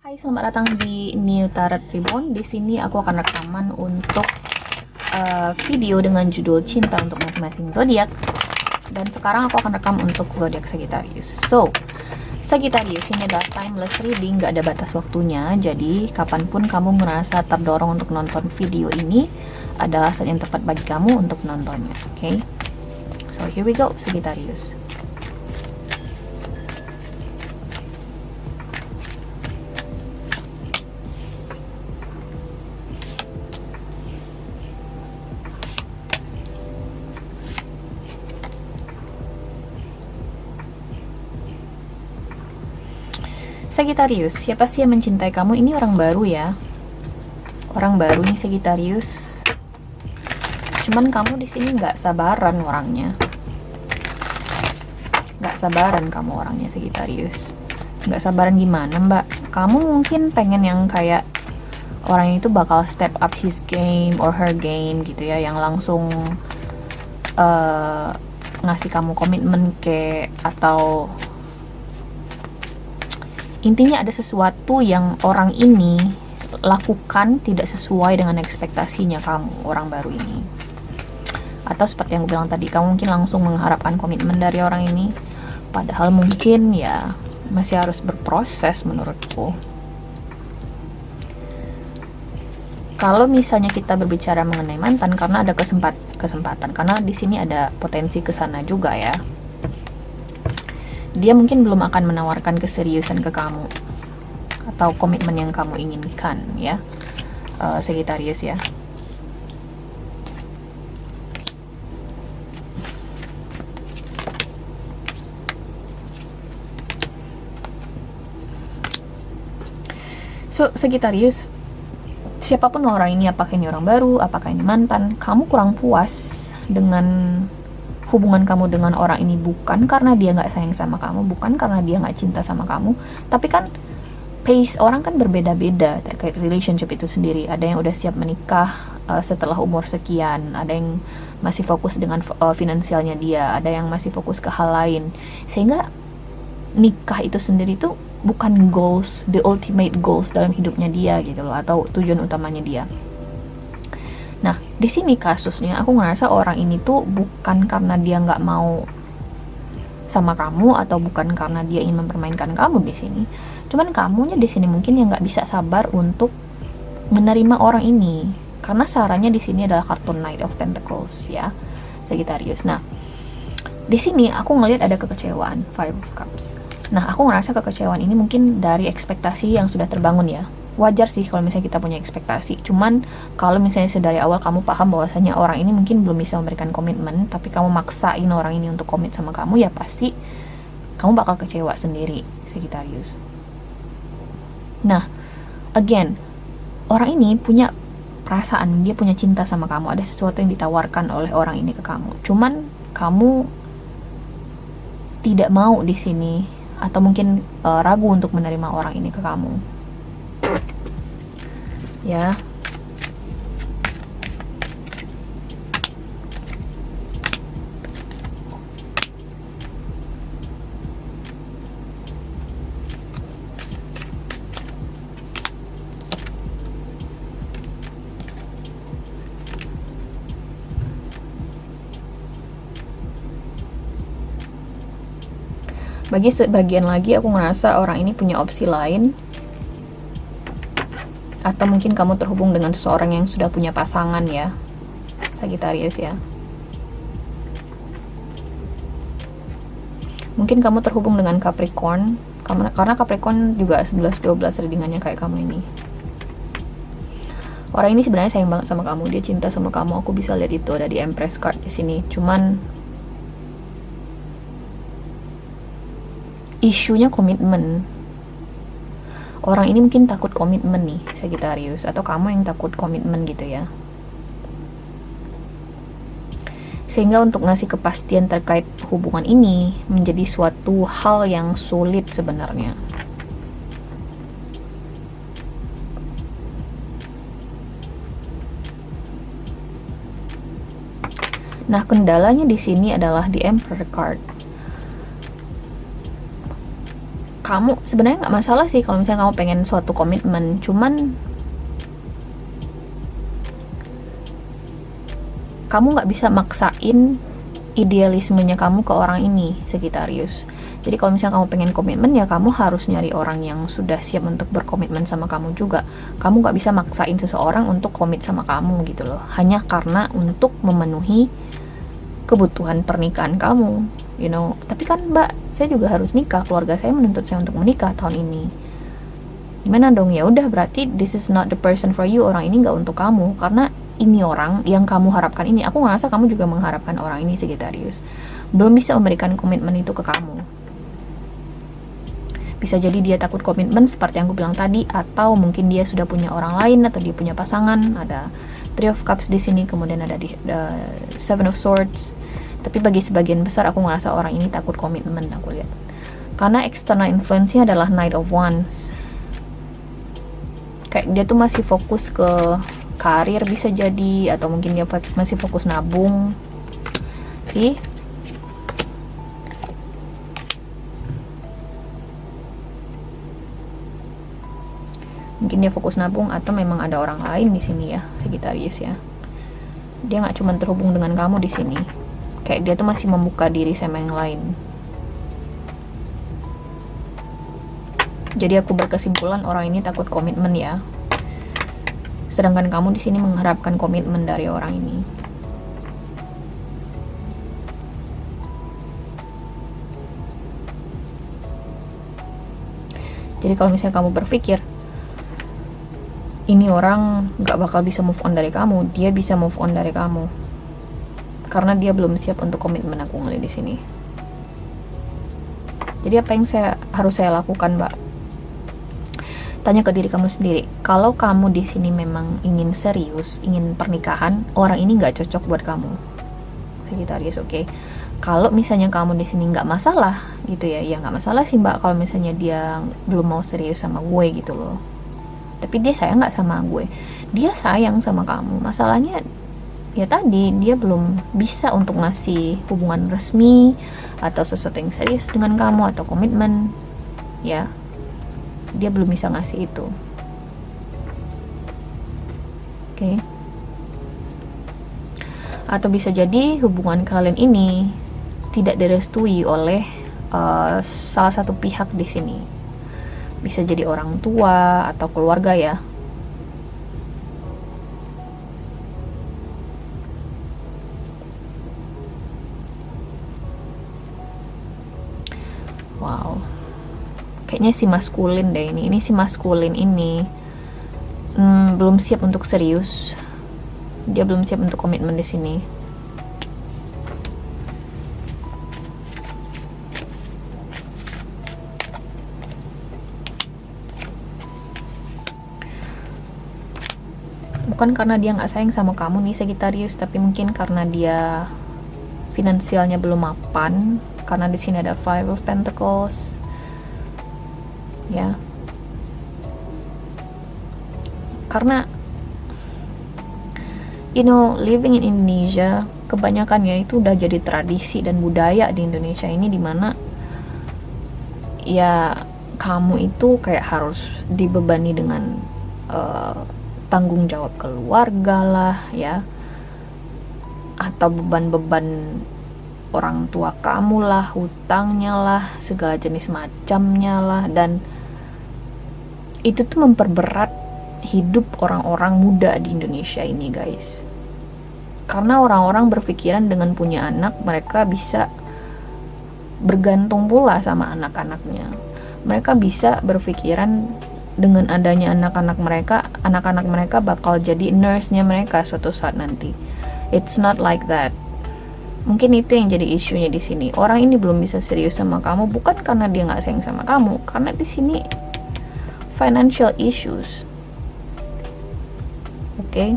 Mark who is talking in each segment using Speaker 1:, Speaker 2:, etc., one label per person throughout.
Speaker 1: Hai, selamat datang di New Tarot Reborn. Di sini aku akan rekaman untuk video dengan judul Cinta untuk Masing-masing Zodiak. Dan sekarang aku akan rekam untuk zodiak Sagittarius. So, Sagittarius ini adalah timeless reading, gak ada batas waktunya. Jadi, kapanpun kamu merasa terdorong untuk nonton video ini, adalah saat yang tepat bagi kamu untuk nontonnya. Oke? So, here we go, Sagittarius. Sagittarius, siapa sih yang mencintai kamu? Ini orang baru ya. Orang baru nih Sagittarius. Cuman kamu di sini nggak sabaran orangnya. Nggak sabaran kamu orangnya Sagittarius. Nggak sabaran gimana, Mbak? Kamu mungkin pengen yang kayak orang itu bakal step up his game or her game gitu ya, yang langsung ngasih kamu komitmen atau intinya ada sesuatu yang orang ini lakukan tidak sesuai dengan ekspektasinya kamu, orang baru ini. Atau seperti yang gue bilang tadi, kamu mungkin langsung mengharapkan komitmen dari orang ini, padahal mungkin ya masih harus berproses menurutku. Kalau misalnya kita berbicara mengenai mantan, karena ada kesempatan, karena di sini ada potensi kesana juga ya. Dia mungkin belum akan menawarkan keseriusan ke kamu atau komitmen yang kamu inginkan ya, Sagittarius ya. So, Sagittarius, siapapun orang ini, apakah ini orang baru, apakah ini mantan, kamu kurang puas dengan hubungan kamu dengan orang ini, bukan karena dia nggak sayang sama kamu, bukan karena dia nggak cinta sama kamu, tapi kan pace orang kan berbeda-beda terkait relationship itu sendiri. Ada yang udah siap menikah setelah umur sekian, ada yang masih fokus dengan finansialnya dia, ada yang masih fokus ke hal lain, sehingga nikah itu sendiri tuh bukan goals, the ultimate goals dalam hidupnya dia gitu loh, atau tujuan utamanya dia. Nah, di sini kasusnya aku ngerasa orang ini tuh bukan karena dia nggak mau sama kamu atau bukan karena dia ingin mempermainkan kamu di sini. Cuman kamunya di sini mungkin yang nggak bisa sabar untuk menerima orang ini, karena sarannya di sini adalah kartu Knight of Pentacles ya, Sagittarius. Nah, di sini aku ngelihat ada kekecewaan, Five of Cups. Nah, aku ngerasa kekecewaan ini mungkin dari ekspektasi yang sudah terbangun ya. Wajar sih kalau misalnya kita punya ekspektasi. Cuman kalau misalnya dari awal kamu paham bahwasanya orang ini mungkin belum bisa memberikan komitmen, tapi kamu maksain orang ini untuk komit sama kamu, ya pasti kamu bakal kecewa sendiri, Sagittarius. Nah, again, orang ini punya perasaan, dia punya cinta sama kamu, ada sesuatu yang ditawarkan oleh orang ini ke kamu. Cuman kamu tidak mau di sini, atau mungkin ragu untuk menerima orang ini ke kamu. Ya. Bagi sebagian lagi aku ngerasa orang ini punya opsi lain, atau mungkin kamu terhubung dengan seseorang yang sudah punya pasangan ya, Sagittarius ya. Mungkin kamu terhubung dengan Capricorn, karena Capricorn juga 11-12 readingannya kayak kamu ini. Orang ini sebenarnya sayang banget sama kamu, dia cinta sama kamu. Aku bisa lihat itu ada di Empress card di sini. Cuman isunya komitmen. Orang ini mungkin takut komitmen nih, Sagittarius, atau kamu yang takut komitmen gitu ya. Sehingga untuk ngasih kepastian terkait hubungan ini menjadi suatu hal yang sulit sebenarnya. Nah, kendalanya di sini adalah di Emperor card. kamu sebenarnya nggak masalah sih kalau misalnya kamu pengen suatu komitmen, cuman kamu nggak bisa maksain idealismenya kamu ke orang ini, Sagittarius. Jadi kalau misalnya kamu pengen komitmen, ya kamu harus nyari orang yang sudah siap untuk berkomitmen sama kamu juga. Kamu nggak bisa maksain seseorang untuk komit sama kamu gitu loh, hanya karena untuk memenuhi kebutuhan pernikahan kamu, you know. Tapi kan mbak, saya juga harus nikah, keluarga saya menuntut saya untuk menikah tahun ini. Gimana dong? Ya udah, berarti this is not the person for you, orang ini nggak untuk kamu, karena ini orang yang kamu harapkan ini. Aku ngerasa kamu juga mengharapkan orang ini, Sagittarius, belum bisa memberikan komitmen itu ke kamu. Bisa jadi dia takut komitmen seperti yang aku bilang tadi, atau mungkin dia sudah punya orang lain, atau dia punya pasangan. Ada Three of Cups di sini, kemudian ada di Seven of Swords. Tapi bagi sebagian besar aku ngerasa orang ini takut komitmen, aku lihat. Karena external influence-nya adalah Knight of Wands. Kayak dia tuh masih fokus ke karir bisa jadi, atau mungkin dia masih fokus nabung. Sih? Mungkin dia fokus nabung, atau memang ada orang lain di sini ya, Sagittarius ya. Dia nggak cuma terhubung dengan kamu di sini. Kayak dia tuh masih membuka diri sama yang lain. Jadi aku berkesimpulan orang ini takut komitmen ya. Sedangkan kamu di sini mengharapkan komitmen dari orang ini. Jadi kalau misalnya kamu berpikir ini orang gak bakal bisa move on dari kamu, dia bisa move on dari kamu karena dia belum siap untuk komitmen, aku ngeliat di sini. Jadi apa yang harus saya lakukan, mbak? Tanya ke diri kamu sendiri. Kalau kamu di sini memang ingin serius, ingin pernikahan, orang ini nggak cocok buat kamu, Sagittarius, oke? Kalau misalnya kamu di sini nggak masalah, gitu ya, ya nggak masalah sih mbak. Kalau misalnya dia belum mau serius sama gue gitu loh, tapi dia sayang nggak sama gue? Dia sayang sama kamu. Masalahnya ya tadi, dia belum bisa untuk ngasih hubungan resmi atau sesuatu yang serius dengan kamu atau komitmen, ya. Dia belum bisa ngasih itu. Oke. Atau bisa jadi hubungan kalian ini tidak direstui oleh salah satu pihak di sini. Bisa jadi orang tua atau keluarga ya. Wow. Kayaknya si maskulin deh ini. Ini si maskulin ini belum siap untuk serius. Dia belum siap untuk komitmen di sini. Bukan karena dia nggak sayang sama kamu nih Sagittarius, tapi mungkin karena dia finansialnya belum mapan. Karena di sini ada Five of Pentacles, ya. Karena living in Indonesia kebanyakannya itu udah jadi tradisi dan budaya di Indonesia ini, dimana ya kamu itu kayak harus dibebani dengan tanggung jawab keluarga lah ya, atau beban-beban orang tua kamu lah, hutangnya lah, segala jenis macamnya lah. Dan itu tuh memperberat hidup orang-orang muda di Indonesia ini, guys. Karena orang-orang berpikiran dengan punya anak, mereka bisa bergantung pula sama anak-anaknya. Mereka bisa berpikiran dengan adanya anak-anak mereka bakal jadi nurse-nya mereka suatu saat nanti. It's not like that. Mungkin itu yang jadi isunya di sini. Orang ini belum bisa serius sama kamu bukan karena dia nggak sayang sama kamu, karena di sini financial issues. Oke.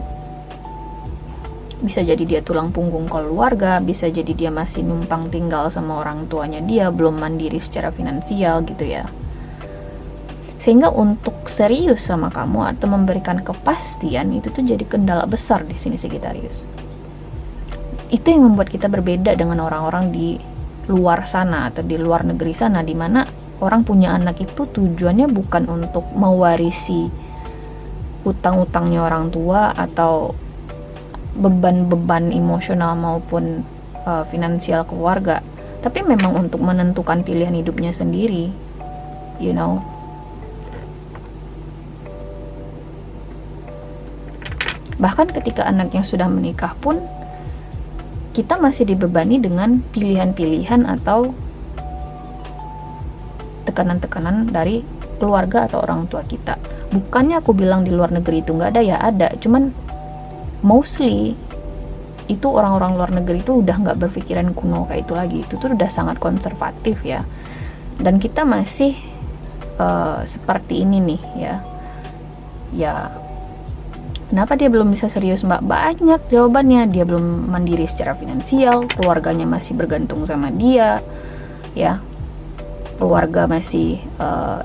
Speaker 1: Bisa jadi dia tulang punggung keluarga, bisa jadi dia masih numpang tinggal sama orang tuanya, dia belum mandiri secara finansial gitu ya. Sehingga untuk serius sama kamu atau memberikan kepastian itu tuh jadi kendala besar di sini Sagittarius. Itu yang membuat kita berbeda dengan orang-orang di luar sana atau di luar negeri sana, dimana orang punya anak itu tujuannya bukan untuk mewarisi utang-utangnya orang tua atau beban-beban emosional maupun finansial keluarga, tapi memang untuk menentukan pilihan hidupnya sendiri, you know. Bahkan ketika anaknya sudah menikah pun kita masih dibebani dengan pilihan-pilihan atau tekanan-tekanan dari keluarga atau orang tua kita. Bukannya aku bilang di luar negeri itu nggak ada, ya ada, cuman mostly itu orang-orang luar negeri itu udah nggak berpikiran kuno kayak itu lagi. Itu tuh udah sangat konservatif ya, dan kita masih seperti ini nih ya. Kenapa dia belum bisa serius, Mbak? Banyak jawabannya. Dia belum mandiri secara finansial, keluarganya masih bergantung sama dia, ya. Keluarga masih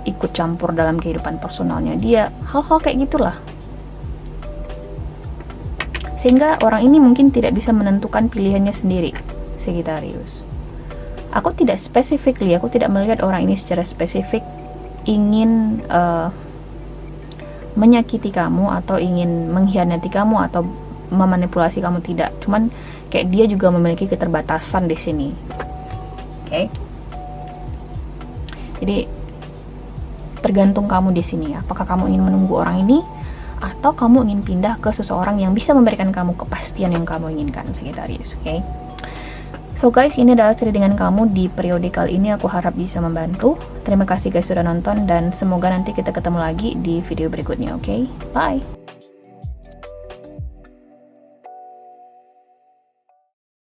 Speaker 1: ikut campur dalam kehidupan personalnya dia. Hal-hal kayak gitulah. Sehingga orang ini mungkin tidak bisa menentukan pilihannya sendiri, Sagittarius. Aku tidak aku tidak melihat orang ini secara spesifik ingin menyakiti kamu atau ingin mengkhianati kamu atau memanipulasi kamu, tidak. Cuman kayak dia juga memiliki keterbatasan di sini. Oke. Jadi tergantung kamu di sini ya. Apakah kamu ingin menunggu orang ini atau kamu ingin pindah ke seseorang yang bisa memberikan kamu kepastian yang kamu inginkan, Sagittarius. Oke. So guys, ini adalah readingan kamu di periode kali ini. Aku harap bisa membantu. Terima kasih guys sudah nonton, dan semoga nanti kita ketemu lagi di video berikutnya. Oke, bye.